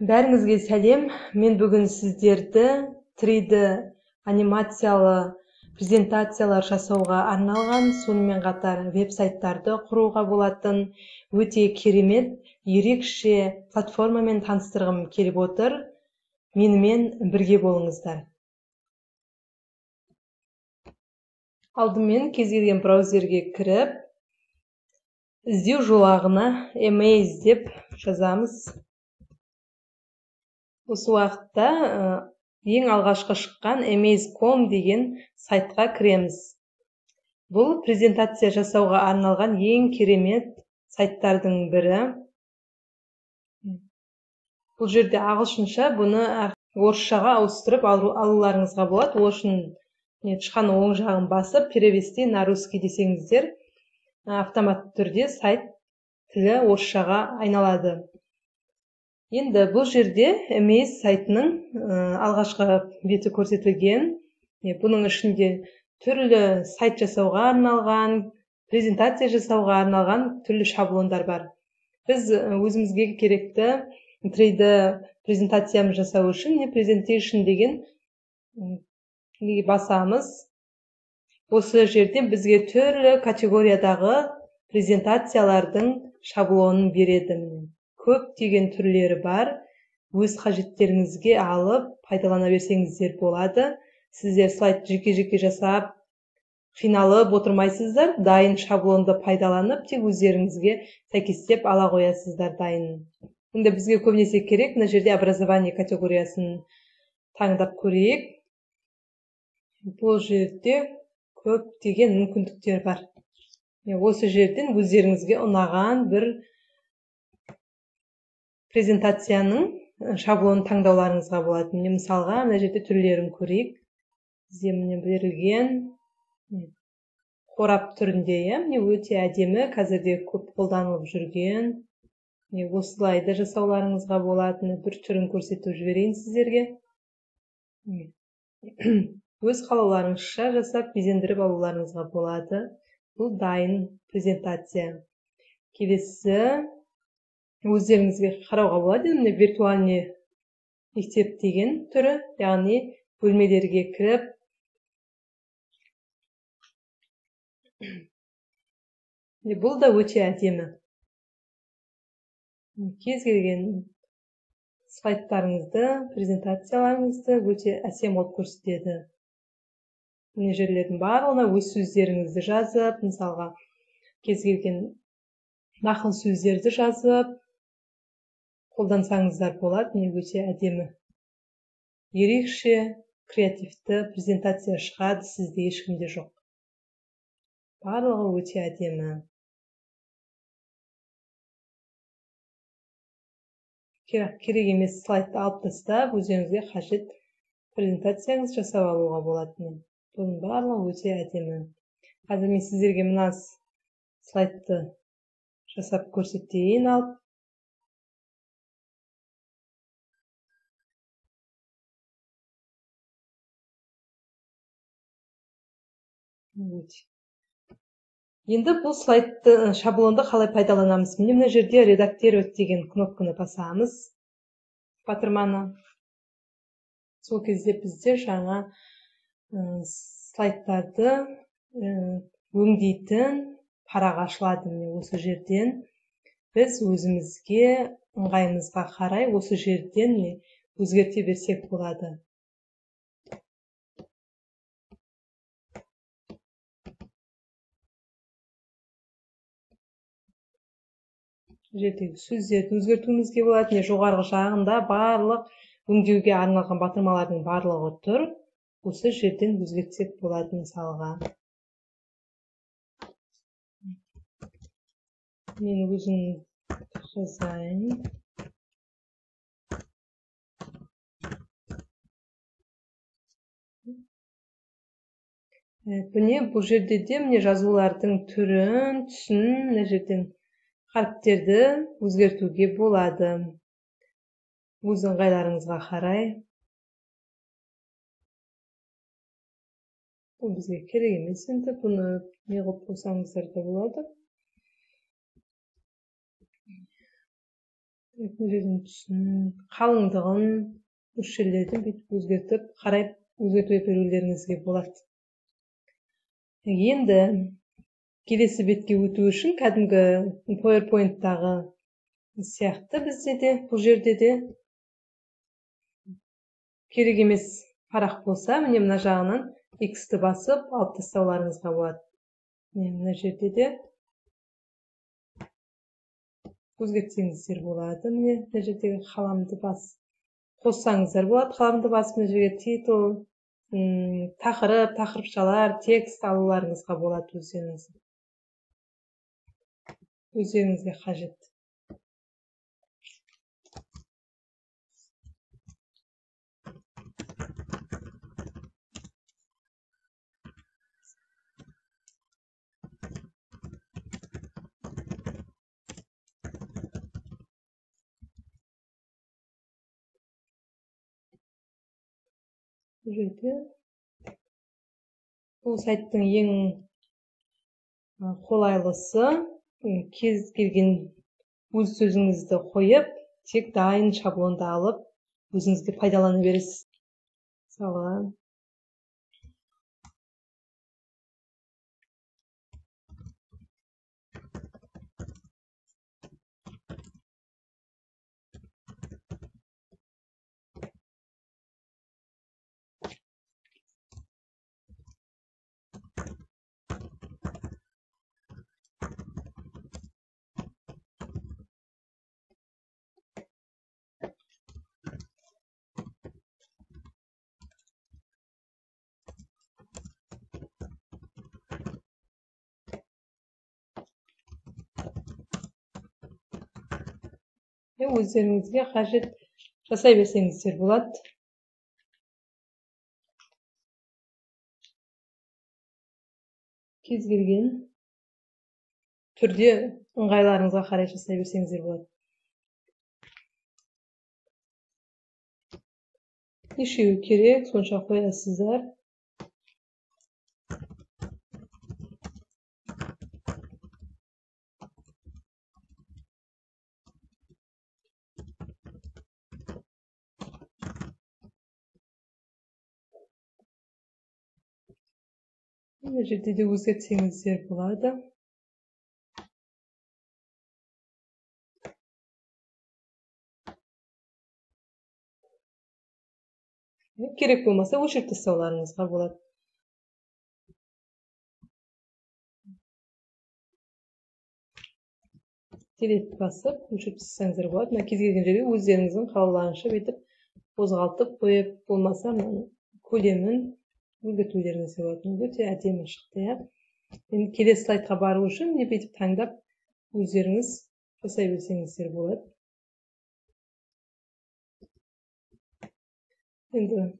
Бәріңізге сәлем. Мен бүгін сіздерді 3D анимациялы презентациялар жасауға арналған, сонымен қатар веб-сайттарды құруға болатын өте керемет, ерекше платформамен таныстырғым келіп отыр. Менімен бірге болыңыздар. Алдымен кез келген браузерге кіріп, іздеу жолағына Amaze деп жазамыз. Осы уақытта ең алғашқы шыққан Amaze.com деген сайтқа кіреміз. Бұл презентация жасауға арналған ең керемет сайттардың бірі. Бұл жерде ағылшынша, бұны орысшаға ауыстырып алуларыңызға болады. Ол үшін тышқан оң жағын басып, перевести на русский десеңіздер, автоматты түрде сайт тілі орысшаға айналады. Енді бұл жерде Amaze сайтының алғашқы беті көрсетілген. Бұның ішінде түрлі сайт жасауға арналған, презентация жасауға арналған түрлі шаблондар бар. Біз өзімізге керекті 3D презентациямыз жасау үшін presentation деген басамыз. Осы жерде бізге түрлі категориядағы презентациялардың шаблонын береді. Көптеген түрлері бар. Өз қажеттеріңізге алып, пайдалана берсеңіздер болады. Сіздер слайд жеке-жеке жасап, қиналып отырмайсыздар. Дайын шаблонды пайдаланып, тек өздеріңізге сәйкестеп ала қоясыздар дайын. Енді бізге көбінесе керек, мына жерде образование категориясын таңдап көрейік. Бұл жерде көптеген мүмкіндіктер бар. Осы жерден өздеріңізге ұнаған бір презентацияның шаблонын таңдауларыңызға болады. Мысалға, мына жерде түрлерін көрейік. Бізде міне берілген қорап түрінде, өте әдемі, қазірде көп қолданылып жүрген. Осылайды жасауларыңызға болады. Bir түрін көрсетіп жіберейін сіздерге. Өз қалауларыңызша жасап, безендіріп алуларыңызға болады. Бұл дайын презентация. Келесі өздеріңізге қарауға болады. Виртуальный мектеп деген түрі, яғни бөлмелерге кіріп, бұл да өте әдемі. Кез келген слайдтарыңызды, презентацияларыңызды өте әсем болып көрсетеді. Мына жерлердің барлығына өз сөздеріңізді жазып, мысалға, кез келген нақыл сөздерді жазып, қолдансаңыздар болады. Өте әдемі. Ерекше, креативті презентация шығады, сізде ешкімде жоқ. Барлығы өте әдемі. Керек емес слайдты алып тастап, өздеріңізге қажет презентацияңыз жасап алуға болады. Бұның барлығы өте әдемі. Қазір мен сіздерге мына слайдты жасап көрсетейін алып. Енді бұл слайдты шаблонды қалай пайдаланамыз? Мына жерде редактировать деген кнопканы басамыз. Батырманы. Сол кезде бізде жаңа слайдтарды өңдейтін парақ ашылады. Осы жерден біз өзімізге ыңғайымызға қарай осы жерден өзгерте берсек болады. Жердегі сөздерді өзгертуімізге болады. Жоғарғы жағында барлық өңдеуге арналған батырмалардың барлығы тұр. Осы жерден өзгертсек болады, мысалға. Мен өзім жазайын. Бұл жерде де жазулардың түрін, түсін, мына жерден харіптерді өзгертуге болады. Өз ыңғайларыңызға қарай. Бұл бізге керек емес. Енді бұны не қылып қойсаңыздар да болады. қалыңдығын осы жерлерден бүйтіп өзгертіп қарай өзгертіп берулеріңізге болады. Енді келесі бетке өту үшін кәдімгі PowerPoint-тағы сияқты бізде де бұл жерде де керек емес парақ болса, міне мына жағынан X-ті басып алып тастауларыңызға болады. Мына жерде де өзгертсеңіздер болады. Міне мына жердегі қаламды қоссаңыздар болады. Қаламды басып мына жерге титул, тақырып, тақырыпшалар, текст алуларыңызға болады өздеріңізге қажет. Бұл сайттың ең қолайлысы кез келген өз сөзіңізді қойып, тек дайын шаблонды алып, өзіңізге пайдалана бересіз. Мысалы, өздеріңізге қажет жасай берсеңіздер болады. Кез келген түрде ыңғайларыңызға қарай жасай берсеңіздер болады. Нешеуі керек, сонша қоясыздар. Мына жерде де өзгертсеңіздер болады. Керек болмаса өшіріп тастауларыңызға болады. Делет басып, өшіріп тастасаңыздар болады. Мына кез келген жерге өздеріңіздің қалауларыңызша бүйтіп қозғалтып қойып, болмаса көлемін өзгертулеріңізге болады. Өте әдемі шықты. Енді келесі слайдқа бару үшін не бүйтіп таңдап, өздеріңіз жасай берсеңіздер болады. Енді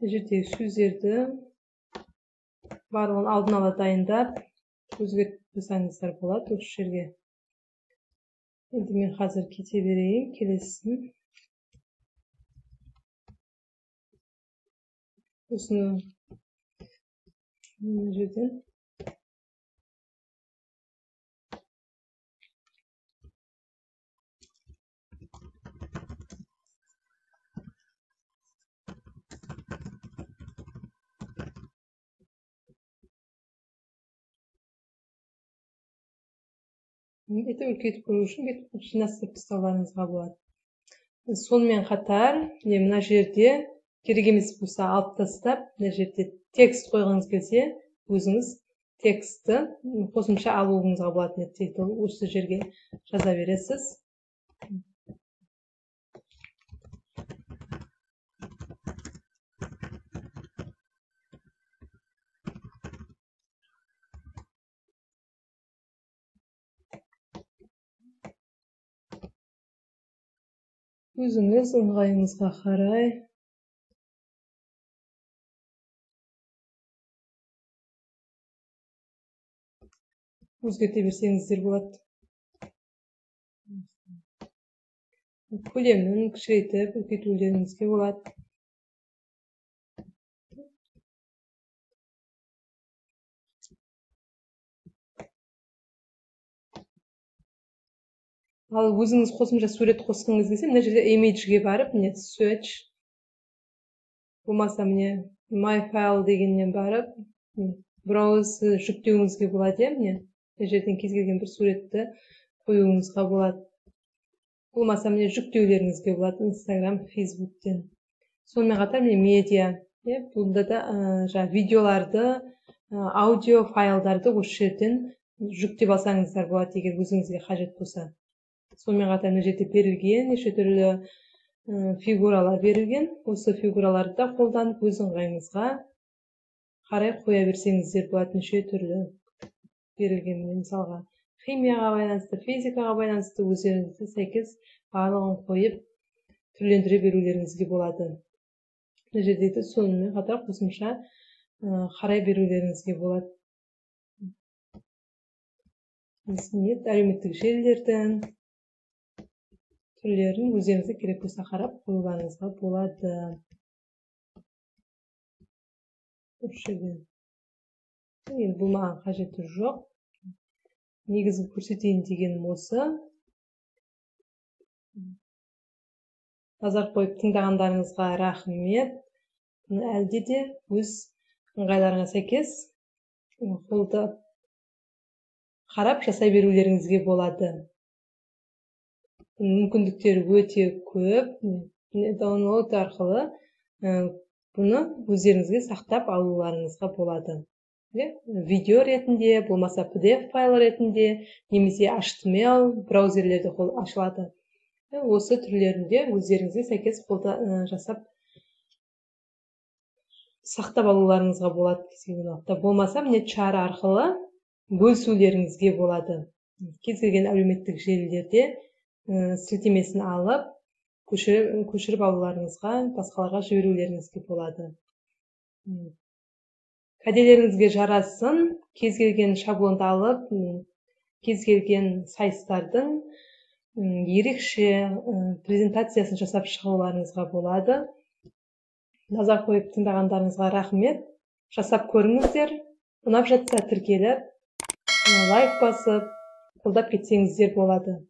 жердегі сөздерді барлығын алдын ала дайындап, өзгертсеңіздер болады осы жерге. Енді мен қазір кете берейін, келесін. Осыны жерден беті үлкейтіп көру үшін бетіп жинастырып тастауларыңызға болады. Сонымен қатар, мына жерде керек емес болса алып тастап, мына жерде текст қойғыңыз келсе, өзіңіз текстті қосымша алуыңызға болады. Осы жерге жаза бересіз. өзіңіз ыңғайыңызға қарай өзгерте берсеңіздер болады. Көлемін кішірейтіп үлкейтулеріңізге болады. Ал өзіңіз қосымша сурет қосқыңыз келсе, мына жерде имиджге барып, міне search, болмаса міне my file дегеннен барып, browse жүктеуіңізге болады, міне мына жерден кез келген бір суретті қоюыңызға болады. Болмаса міне жүктеулеріңізге болады Instagram, Facebook'тен. Сонымен қатар міне медиа, бұнда да видеоларды, аудио файлдарды осы жерден жүктеп алсаңыздар болады, егер өзіңізге қажет болса. Сонымен қатар мына жерде берілген неше түрлі фигуралар берілген. Осы фигураларды да қолданып өз ыңғайыңызға қарай қоя берсеңіздер болады. Неше түрлі берілген, мысалға химияға байланысты, физикаға байланысты өздеріңізге сәйкес барлығын қойып түрлендіре берулеріңізге болады. Мына жерде де сонымен қатар қосымша қарай берулеріңізге болады. Әлеуметтік желілердің түрлерін өздеріңізге керек болса қарап қоюларыңызға болады. Енді бұл маған қажеті жоқ. Негізгі көрсетейін дегенім осы. Назар қойып тыңдағандарыңызға рахмет. Әлде де өз ыңғайларыңа сәйкес қолды қарап жасай берулеріңізге болады. Мүмкіндіктері өте көп. Download арқылы бұны өздеріңізге сақтап алуларыңызға болады. Видео ретінде, болмаса PDF файл ретінде, немесе HTML браузерлерде ашылады. Осы түрлерінде өздеріңізге сәйкес қолда жасап сақтап алуларыңызға болады. Болмаса міне чар арқылы бөлісулеріңізге болады. Кез келген әлеуметтік желілерде сілтемесін алып, көшіріп алуларыңызға, басқаларға жіберулеріңізге болады. Кәделеріңізге жарасын, кез келген шаблонды алып, кез келген сайыстардың ерекше презентациясын жасап шығуларыңызға болады. Назар қойып тыңдағандарыңызға рахмет. Жасап көріңіздер. Ұнап жатса тіркеліп, лайк басып, қолдап кетсеңіздер болады.